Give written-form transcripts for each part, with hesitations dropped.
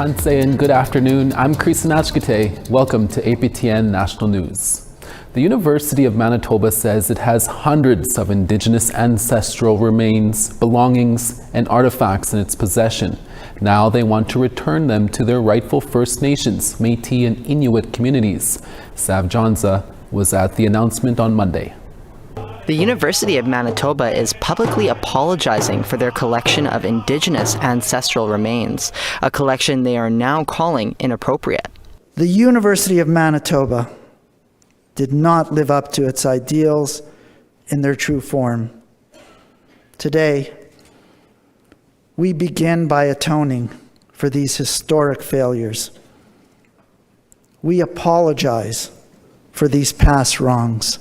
Tanse and good afternoon. I'm Creeson Agecoutay. Welcome to APTN National News. The University of Manitoba says it has hundreds of Indigenous ancestral remains, belongings, and artifacts in its possession. Now they want to return them to their rightful First Nations, Métis, and Inuit communities. Sav Jonza was at the announcement on Monday. The University of Manitoba is publicly apologizing for their collection of Indigenous ancestral remains, a collection they are now calling inappropriate. The University of Manitoba did not live up to its ideals in their true form. Today, we begin by atoning for these historic failures. We apologize for these past wrongs.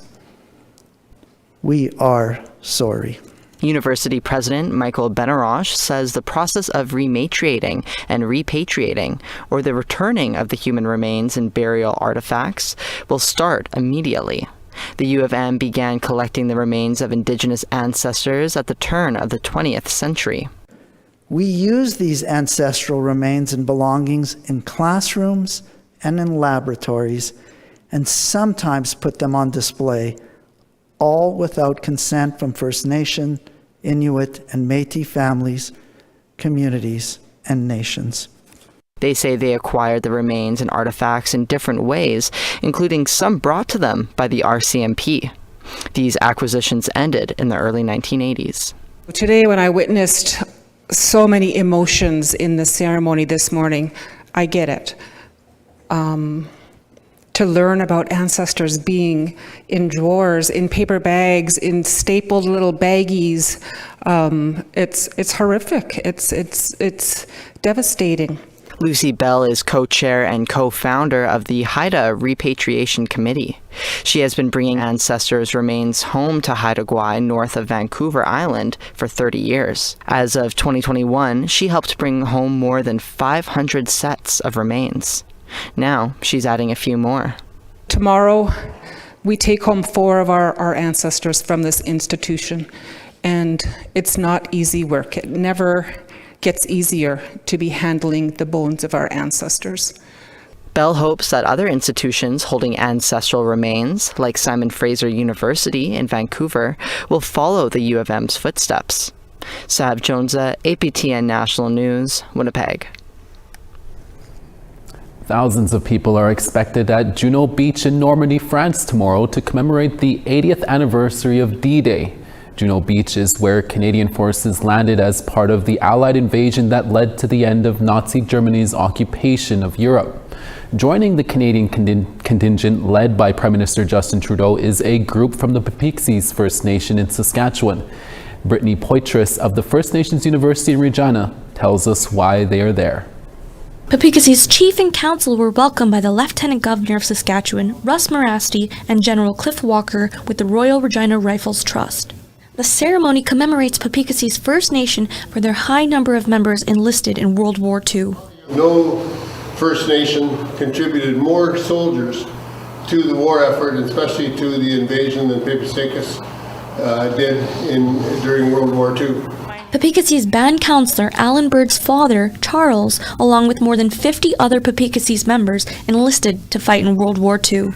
We are sorry. University President Michael Benarosh says the process of rematriating and repatriating, or the returning of the human remains and burial artifacts, will start immediately. The U of M began collecting the remains of Indigenous ancestors at the turn of the 20th century. We use these ancestral remains and belongings in classrooms and in laboratories, and sometimes put them on display, all without consent from First Nation, Inuit, and Métis families, communities, and nations. They say they acquired the remains and artifacts in different ways, including some brought to them by the RCMP. These acquisitions ended in the early 1980s. Today, when I witnessed so many emotions in the ceremony this morning, I get it. To learn about ancestors being in drawers, in paper bags, in stapled little baggies, it's horrific. It's devastating. Lucy Bell is co-chair and co-founder of the Haida Repatriation Committee. She has been bringing ancestors' remains home to Agecoutay, north of Vancouver Island, for 30 years. As of 2021, she helped bring home more than 500 sets of remains. Now, she's adding a few more. Tomorrow, we take home 4 of our ancestors from this institution, and it's not easy work. It never gets easier to be handling the bones of our ancestors. Bell hopes that other institutions holding ancestral remains, like Simon Fraser University in Vancouver, will follow the U of M's footsteps. Sav Jonza, APTN National News, Winnipeg. Thousands of people are expected at Juno Beach in Normandy, France tomorrow to commemorate the 80th anniversary of D-Day. Juno Beach is where Canadian forces landed as part of the Allied invasion that led to the end of Nazi Germany's occupation of Europe. Joining the Canadian contingent led by Prime Minister Justin Trudeau is a group from the Papixies First Nation in Saskatchewan. Brittany Poitras of the First Nations University in Regina tells us why they are there. Papixi's chief and council were welcomed by the Lieutenant Governor of Saskatchewan, Russ Morasti, and General Cliff Walker with the Royal Regina Rifles Trust. The ceremony commemorates Papixi's First Nation for their high number of members enlisted in World War II. No First Nation contributed more soldiers to the war effort, especially to the invasion than Papixi's did during World War II. Papixi's band counselor Alan Bird's father, Charles, along with more than 50 other Papixi's members, enlisted to fight in World War II.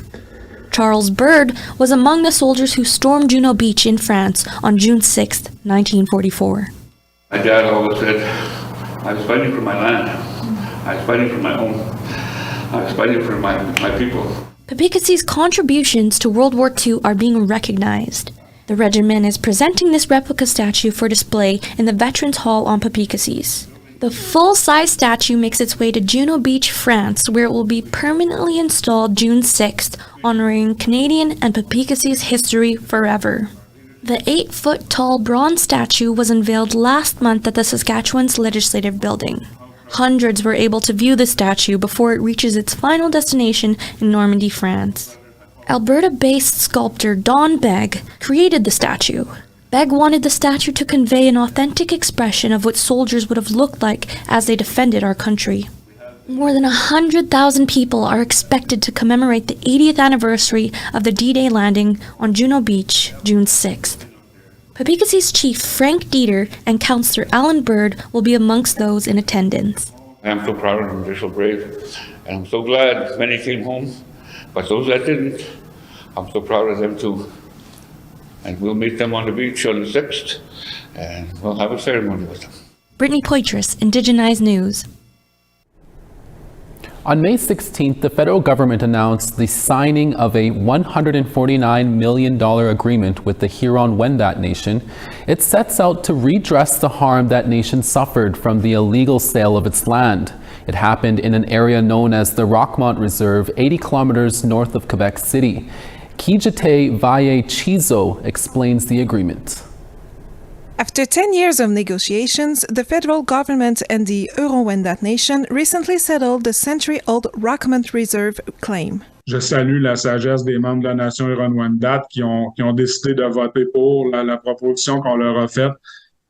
Charles Bird was among the soldiers who stormed Juno Beach in France on June 6, 1944. My dad always said, I was fighting for my land. I was fighting for my home. I was fighting for my people. Papixi's contributions to World War II are being recognized. The regiment is presenting this replica statue for display in the Veterans Hall on Papixi's. The full-size statue makes its way to Juno Beach, France, where it will be permanently installed June 6th, honoring Canadian and Papixi's history forever. The 8-foot-tall bronze statue was unveiled last month at the Saskatchewan's Legislative Building. Hundreds were able to view the statue before it reaches its final destination in Normandy, France. Alberta-based sculptor Don Begg created the statue. Begg wanted the statue to convey an authentic expression of what soldiers would have looked like as they defended our country. More than 100,000 people are expected to commemorate the 80th anniversary of the D-Day landing on Juno Beach, June 6th. Papixi's chief Frank Dieter and Councillor Alan Bird will be amongst those in attendance. I'm so proud of them. They're so brave. And I'm so glad many came home. But those that didn't, I'm so proud of them too. And we'll meet them on the beach on the 6th, and we'll have a ceremony with them. Brittany Poitras, Indigenized News. On May 16th, the federal government announced the signing of a $149 million agreement with the Huron-Wendat Nation. It sets out to redress the harm that nation suffered from the illegal sale of its land. It happened in an area known as the Rockmont Reserve, 80 kilometers north of Quebec City. Agecoutay Valle Chizo explains the agreement. After 10 years of negotiations, the federal government and the Huron-Wendat Nation recently settled the century-old Rockmont Reserve claim. Je salue la sagesse des membres de la nation Huron-Wendat qui ont décidé de voter pour la proposition qu'on leur a faite.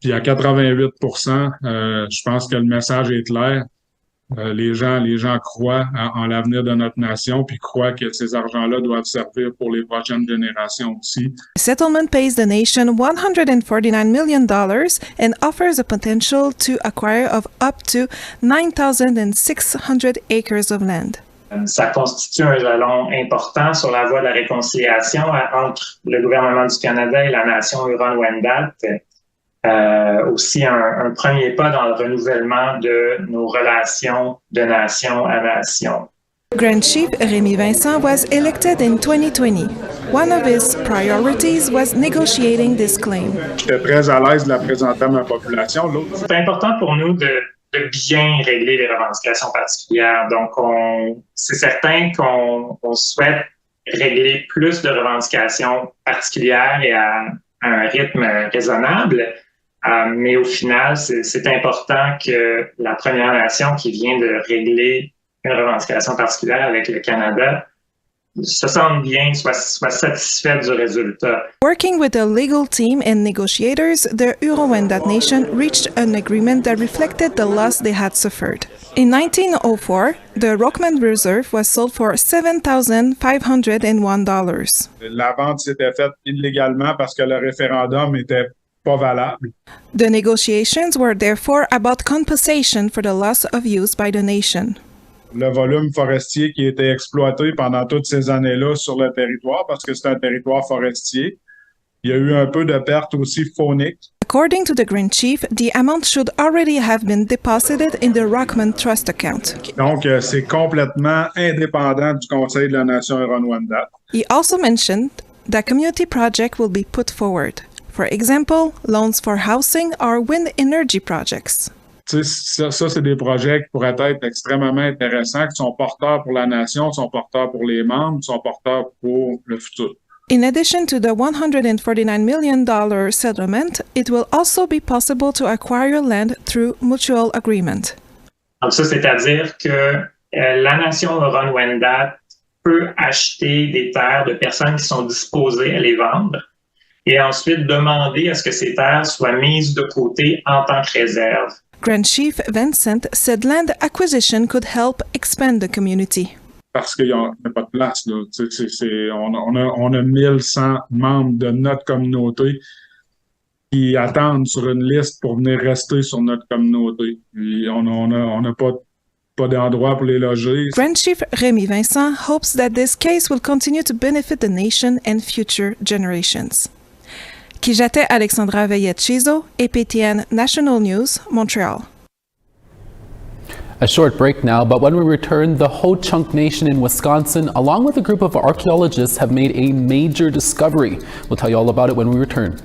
Puis à 88%, je pense que le message est clair. Les gens croient en l'avenir de notre nation puis croient que ces argents-là doivent servir pour les prochaines générations aussi. The settlement pays the nation $149 million and offers a potential to acquire of up to 9,600 acres of land. Ça constitue un jalon important sur la voie de la réconciliation entre le gouvernement du Canada et la nation Huron-Wendat. Aussi un premier pas dans le renouvellement de nos relations de nation à nation. Grand Chief Rémi Vincent was elected in 2020. One of his priorities was negotiating this claim. J'étais très à l'aise de la présenter à ma population. C'est important pour nous de bien régler les revendications particulières. Donc, c'est certain qu'on souhaite régler plus de revendications particulières et à un rythme raisonnable. Mais au final, c'est important que la Première Nation qui vient de régler une revendication particulière avec le Canada se sente bien, soit satisfait du résultat. Working with a legal team and negotiators, the Huron-Wendat Nation reached an agreement that reflected the loss they had suffered. In 1904, the Rockmont Reserve was sold for $7,501. La vente s'était faite illégalement parce que le référendum était pas valable. The negotiations were therefore about compensation for the loss of use by the nation. Le volume forestier qui était exploité pendant toutes ces années-là sur le territoire, parce que c'est un territoire forestier, il y a eu un peu de pertes aussi fauniques. According to the Grand Chief, the amount should already have been deposited in the Rockmont Trust account. Donc, c'est complètement indépendant du Conseil de la Nation Huron-Wendat. He also mentioned that community project will be put forward. For example, loans for housing or wind energy projects. Ça, c'est des projets qui pourraient être extrêmement intéressants, qui sont porteurs pour la nation, sont porteurs pour les membres, sont porteurs pour le futur. In addition to the $149 million settlement, it will also be possible to acquire land through mutual agreement. Donc ça, c'est-à-dire que la nation Huron-Wendat peut acheter des terres de personnes qui sont disposées à les vendre et ensuite demander à ce que ces terres soient mises de côté en tant que réserve. Grand Chief Vincent said land acquisition could help expand the community. Parce qu'il n'y a pas de place. Là. On a 1100 membres de notre communauté qui attendent sur une liste pour venir rester sur notre communauté. Et on n'a pas d'endroit pour les loger. Grand Chief Rémi Vincent hopes that this case will continue to benefit the nation and future generations. Agecoutay Alexandra Veillet-Chizo, APTN National News, Montreal. A short break now, but when we return, the Ho-Chunk Nation in Wisconsin, along with a group of archaeologists, have made a major discovery. We'll tell you all about it when we return.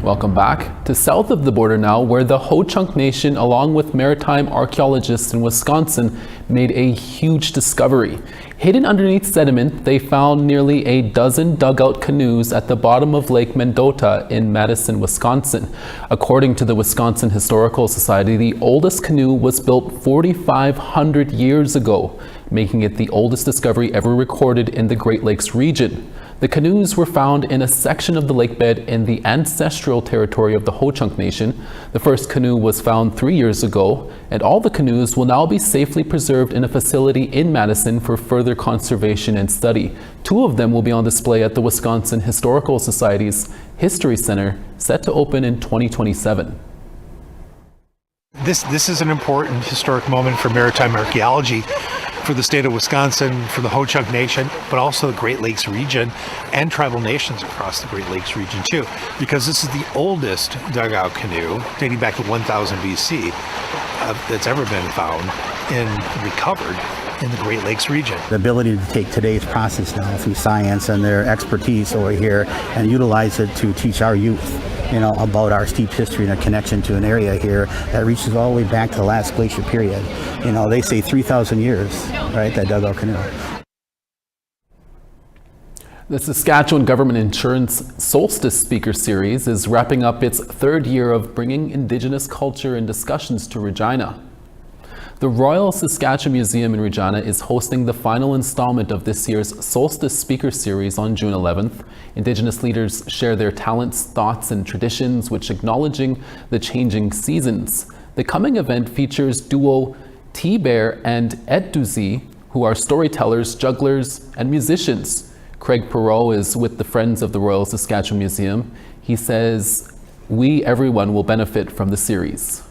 Welcome back. To south of the border now, where the Ho-Chunk Nation, along with maritime archaeologists in Wisconsin, made a huge discovery. Hidden underneath sediment, they found nearly a dozen dugout canoes at the bottom of Lake Mendota in Madison, Wisconsin. According to the Wisconsin Historical Society, the oldest canoe was built 4,500 years ago, making it the oldest discovery ever recorded in the Great Lakes region. The canoes were found in a section of the lakebed in the ancestral territory of the Ho-Chunk Nation. The first canoe was found 3 years ago, and all the canoes will now be safely preserved in a facility in Madison for further conservation and study. 2 of them will be on display at the Wisconsin Historical Society's History Center, set to open in 2027. This is an important historic moment for maritime archaeology, for the state of Wisconsin, for the Ho-Chunk Nation, but also the Great Lakes region and tribal nations across the Great Lakes region too, because this is the oldest dugout canoe dating back to 1000 BC that's ever been found and recovered in the Great Lakes region. The ability to take today's process now through science and their expertise over here and utilize it to teach our youth, about our steep history and a connection to an area here that reaches all the way back to the last glacier period. They say 3,000 years, right, that dugout canoe. The Saskatchewan Government Insurance Solstice Speaker Series is wrapping up its 3rd year of bringing Indigenous culture and discussions to Regina. The Royal Saskatchewan Museum in Regina is hosting the final installment of this year's Solstice Speaker Series on June 11th. Indigenous leaders share their talents, thoughts, and traditions, which acknowledging the changing seasons. The coming event features duo T-Bear and Ed Duzy, who are storytellers, jugglers, and musicians. Craig Perot is with the Friends of the Royal Saskatchewan Museum. He says, everyone will benefit from the series.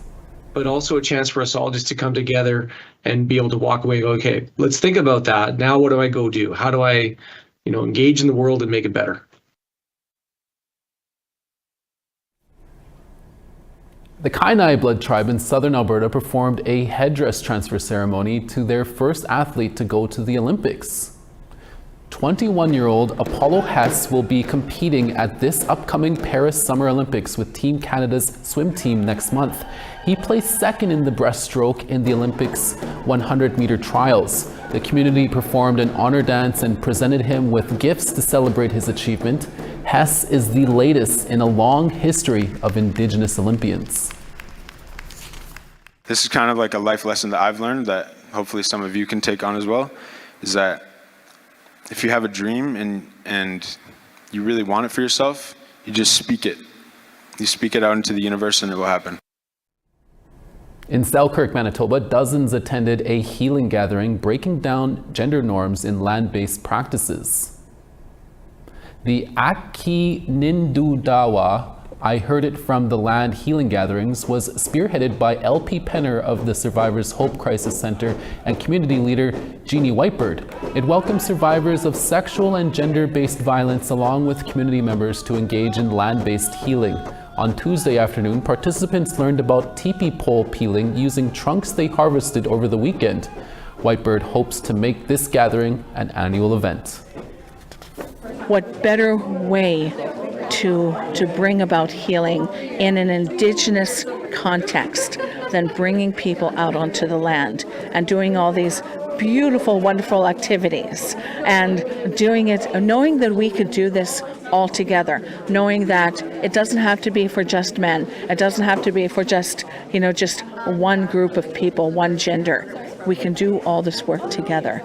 But also a chance for us all just to come together and be able to walk away and go, okay, let's think about that. Now what do I go do? How do I, engage in the world and make it better? The Kainai Blood Tribe in southern Alberta performed a headdress transfer ceremony to their first athlete to go to the Olympics. 21-year-old Apollo Hess will be competing at this upcoming Paris Summer Olympics with Team Canada's swim team next month. He placed 2nd in the breaststroke in the Olympics 100-meter trials. The community performed an honor dance and presented him with gifts to celebrate his achievement. Hess is the latest in a long history of Indigenous Olympians. This is kind of like a life lesson that I've learned that hopefully some of you can take on as well, is that if you have a dream and you really want it for yourself, you just speak it. You speak it out into the universe and it will happen. In Selkirk, Manitoba, dozens attended a healing gathering breaking down gender norms in land-based practices. The Akinindudawa, I Heard It From the Land healing gatherings was spearheaded by LP Penner of the Survivors Hope Crisis Center and community leader Jeannie Whitebird. It welcomes survivors of sexual and gender-based violence along with community members to engage in land-based healing. On Tuesday afternoon, participants learned about teepee pole peeling using trunks they harvested over the weekend. Whitebird hopes to make this gathering an annual event. What better way to bring about healing in an Indigenous context than bringing people out onto the land and doing all these beautiful, wonderful activities and doing it, knowing that we could do this all together, knowing that it doesn't have to be for just men, it doesn't have to be for just one group of people, one gender. We can do all this work together.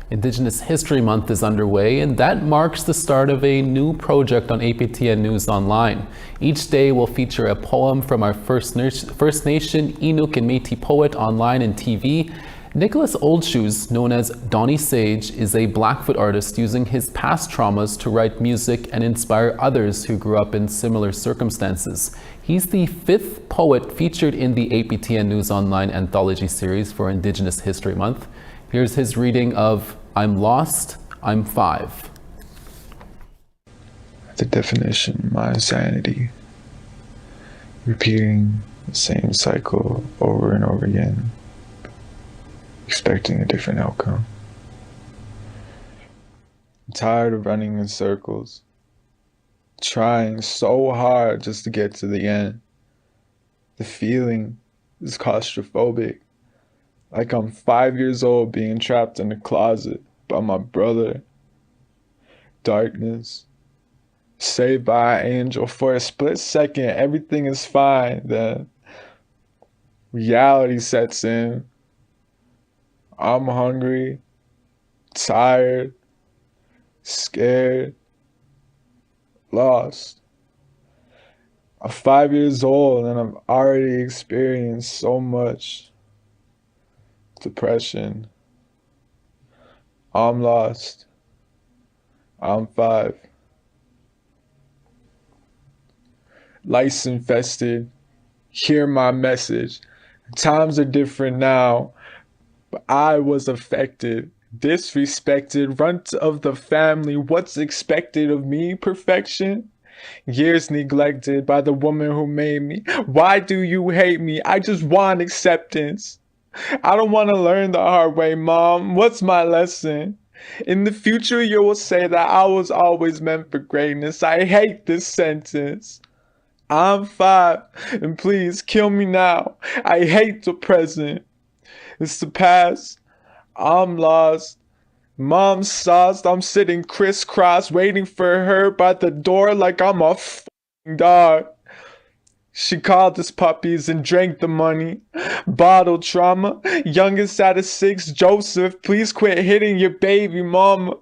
Indigenous History Month is underway, and that marks the start of a new project on APTN News Online. Each day will feature a poem from our First Nation, Inuk, and Métis poet online and TV. Nicholas Oldshoes, known as Donnie Sage, is a Blackfoot artist using his past traumas to write music and inspire others who grew up in similar circumstances. He's the 5th poet featured in the APTN News Online anthology series for Indigenous History Month. Here's his reading of I'm Lost, I'm 5. The definition, my insanity. Repeating the same cycle over and over again, expecting a different outcome. I'm tired of running in circles, trying so hard just to get to the end. The feeling is claustrophobic, like I'm 5 years old being trapped in a closet by my brother. Darkness, saved by an angel. For a split second, everything is fine. Then reality sets in. I'm hungry, tired, scared, lost. I'm 5 years old and I've already experienced so much depression. I'm lost. I'm 5. Lice infested. Hear my message. Times are different now, but I was affected. Disrespected, runt of the family. What's expected of me? Perfection? Years neglected by the woman who made me. Why do you hate me? I just want acceptance. I don't want to learn the hard way, Mom. What's my lesson? In the future, you will say that I was always meant for greatness. I hate this sentence. I'm 5, and please kill me now. I hate the present. It's the past. I'm lost. Mom's sauced. I'm sitting crisscross, waiting for her by the door like I'm a f***ing dog. She called us puppies and drank the money. Bottle trauma. Youngest out of 6, Joseph. Please quit hitting your baby mama.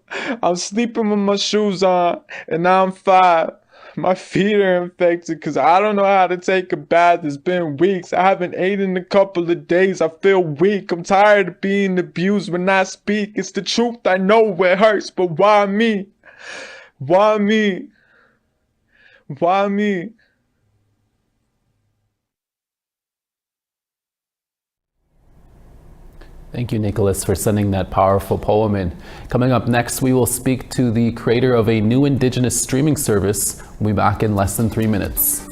I'm sleeping with my shoes on, and I'm 5. My feet are infected because I don't know how to take a bath. It's been weeks. I haven't eaten in a couple of days. I feel weak. I'm tired of being abused when I speak. It's the truth. I know it hurts, but why me? Why me? Why me? Thank you, Nicholas, for sending that powerful poem in. Coming up next, we will speak to the creator of a new Indigenous streaming service. We'll be back in less than 3 minutes.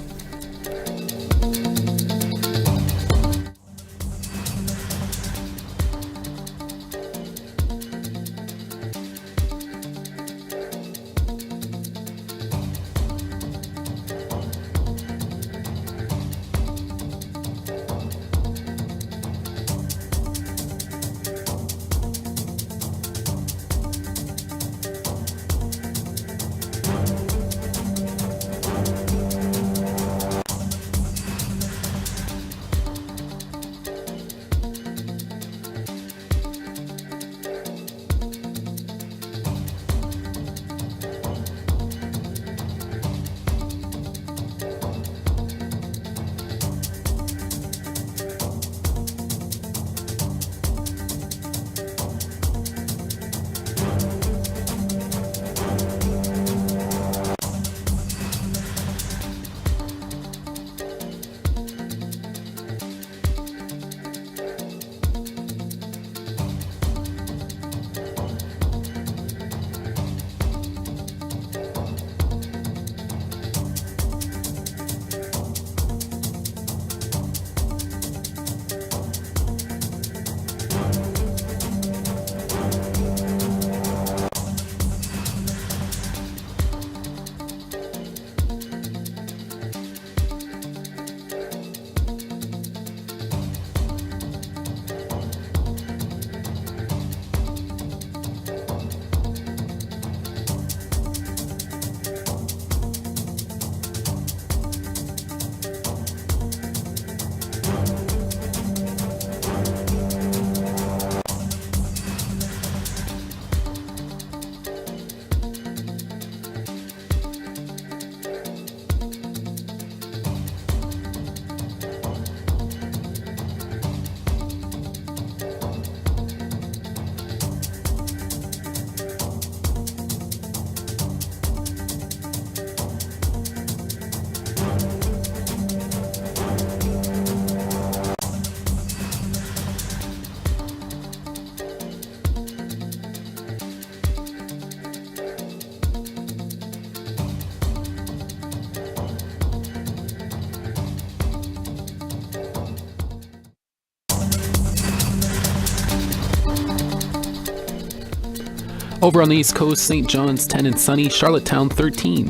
Over on the East Coast, St. John's 10 and sunny, Charlottetown 13.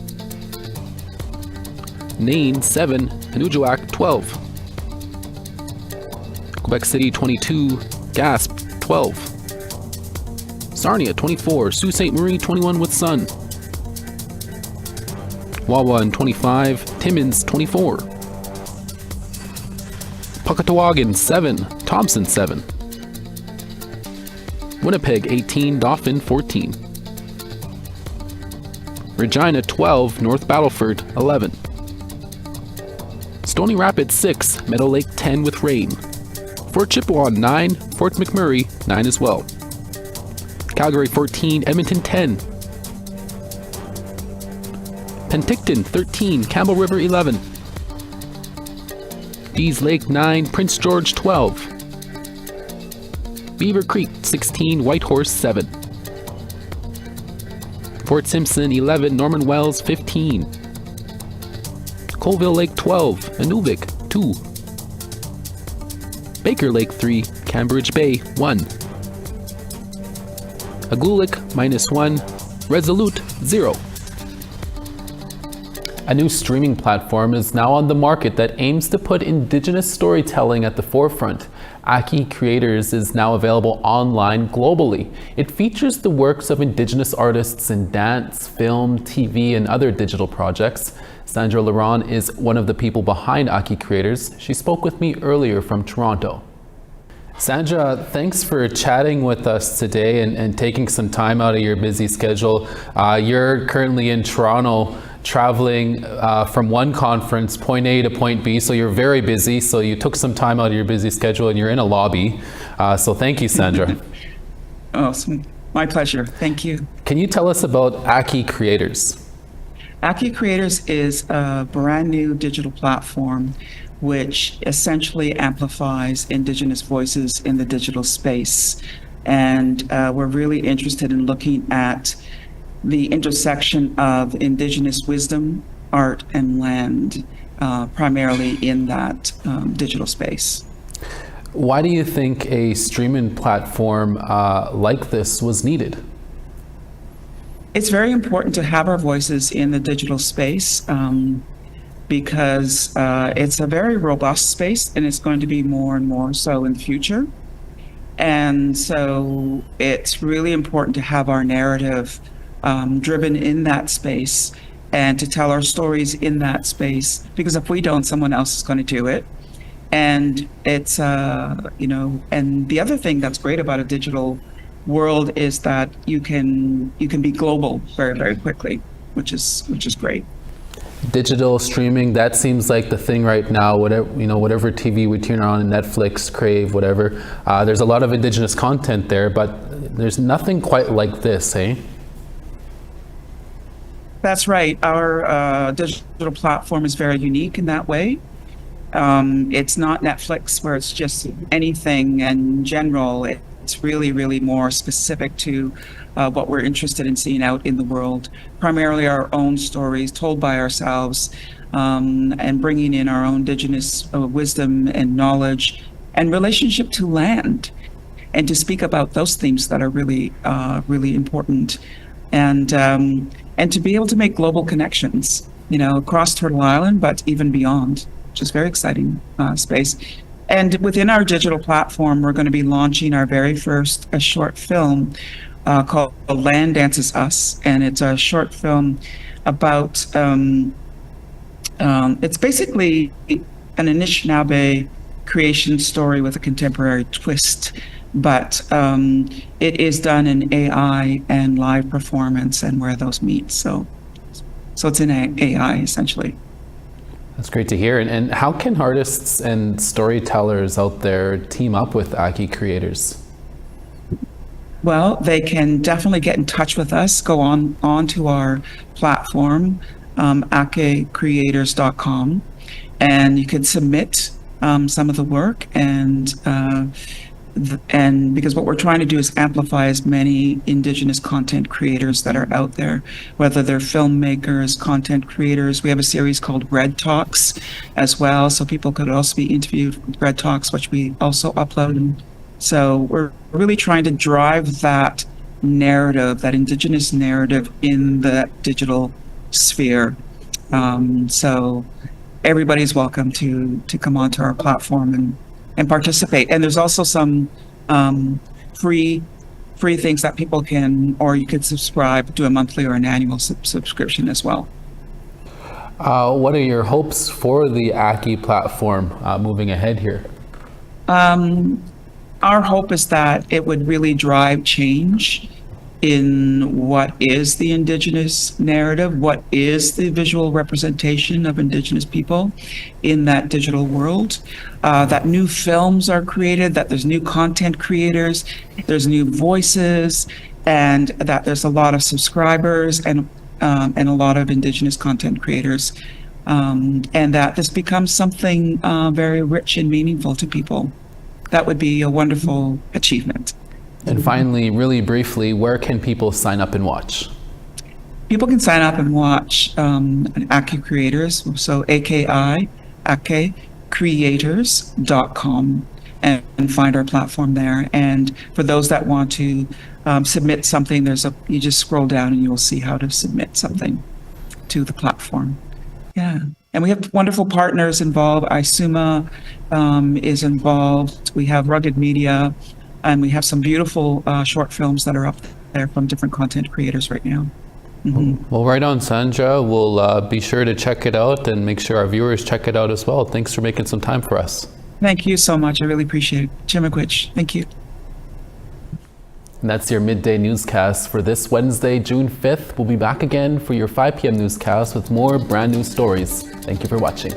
Nain 7, Anujiwak 12. Quebec City 22, Gasp 12. Sarnia 24, Sault Ste. Marie 21 with Sun. Wawa 25, Timmins 24. Puckatawagan 7, Thompson 7. Winnipeg 18, Dauphin 14. Regina 12, North Battleford 11. Stony Rapids 6, Meadow Lake 10 with rain. Fort Chippewa 9, Fort McMurray 9 as well. Calgary 14, Edmonton 10. Penticton 13, Campbell River 11. Dees Lake 9, Prince George 12. Beaver Creek 16, Whitehorse 7. Fort Simpson 11, Norman Wells 15. Colville Lake 12, Inuvik 2. Baker Lake 3, Cambridge Bay 1. Agulik -1, Resolute 0. A new streaming platform is now on the market that aims to put Indigenous storytelling at the forefront. Aki Creators is now available online globally. It features the works of Indigenous artists in dance, film, TV, and other digital projects. Sandra Laurent is one of the people behind Aki Creators. She spoke with me earlier from Toronto. Sandra, thanks for chatting with us today and taking some time out of your busy schedule. You're currently in Toronto, traveling from one conference, point A to point B, so you're very busy, so you took some time out of your busy schedule and you're in a lobby. So thank you, Sandra. Awesome. My pleasure. Thank you. Can you tell us about Aki Creators? Aki Creators is a brand new digital platform which essentially amplifies Indigenous voices in the digital space. And we're really interested in looking at the intersection of Indigenous wisdom, art, and land, primarily in that digital space. Why do you think a streaming platform like this was needed? It's very important to have our voices in the digital space because it's a very robust space and it's going to be more and more so in the future. And so it's really important to have our narrative driven in that space and to tell our stories in that space, because if we don't, someone else is going to do it. And it's, and the other thing that's great about a digital world is that you can be global very, very quickly, which is great. Digital streaming, that seems like the thing right now. Whatever TV we turn on, Netflix, Crave, whatever. There's a lot of Indigenous content there, but there's nothing quite like this, eh? That's right. Our digital platform is very unique in that way. It's not Netflix where it's just anything in general. It's really, really more specific to what we're interested in seeing out in the world. Primarily our own stories told by ourselves and bringing in our own Indigenous wisdom and knowledge and relationship to land, and to speak about those themes that are really, really important. And to be able to make global connections, across Turtle Island, but even beyond, which is very exciting space. And within our digital platform, we're going to be launching our very first short film called Land Dances Us. And it's a short film about, it's basically an Anishinaabe creation story with a contemporary twist. But it is done in AI and live performance and where those meet. So it's in AI essentially. That's great to hear. And how can artists and storytellers out there team up with Aki Creators? Well, they can definitely get in touch with us. Go onto our platform, Agecoutay.com, and you can submit some of the work and because what we're trying to do is amplify as many Indigenous content creators that are out there, whether they're filmmakers, content creators. We have a series called Red Talks as well, so people could also be interviewed with Red Talks, which we also upload. So we're really trying to drive that narrative, that Indigenous narrative in the digital sphere. So everybody's welcome to come onto our platform and participate. And there's also some free things that people can, or you could subscribe, do a monthly or an annual subscription as well. What are your hopes for the ACI platform moving ahead here? Our hope is that it would really drive change in what is the Indigenous narrative, what is the visual representation of Indigenous people in that digital world, that new films are created, that there's new content creators, there's new voices, and that there's a lot of subscribers and a lot of Indigenous content creators, and that this becomes something very rich and meaningful to people. That would be a wonderful achievement. And finally, really briefly, where can people sign up and watch? People can sign up and watch ACI Creators, so AKI, Creators.com, and find our platform there. And for those that want to submit something, you just scroll down and you'll see how to submit something to the platform. Yeah. And we have wonderful partners involved. ISUMA is involved. We have Rugged Media, and we have some beautiful short films that are up there from different content creators right now. Mm-hmm. Well, right on, Sandra. We'll be sure to check it out and make sure our viewers check it out as well. Thanks for making some time for us. Thank you so much. I really appreciate it. Chimiquich, thank you. And that's your midday newscast for this Wednesday, June 5th. We'll be back again for your 5 p.m. newscast with more brand new stories. Thank you for watching.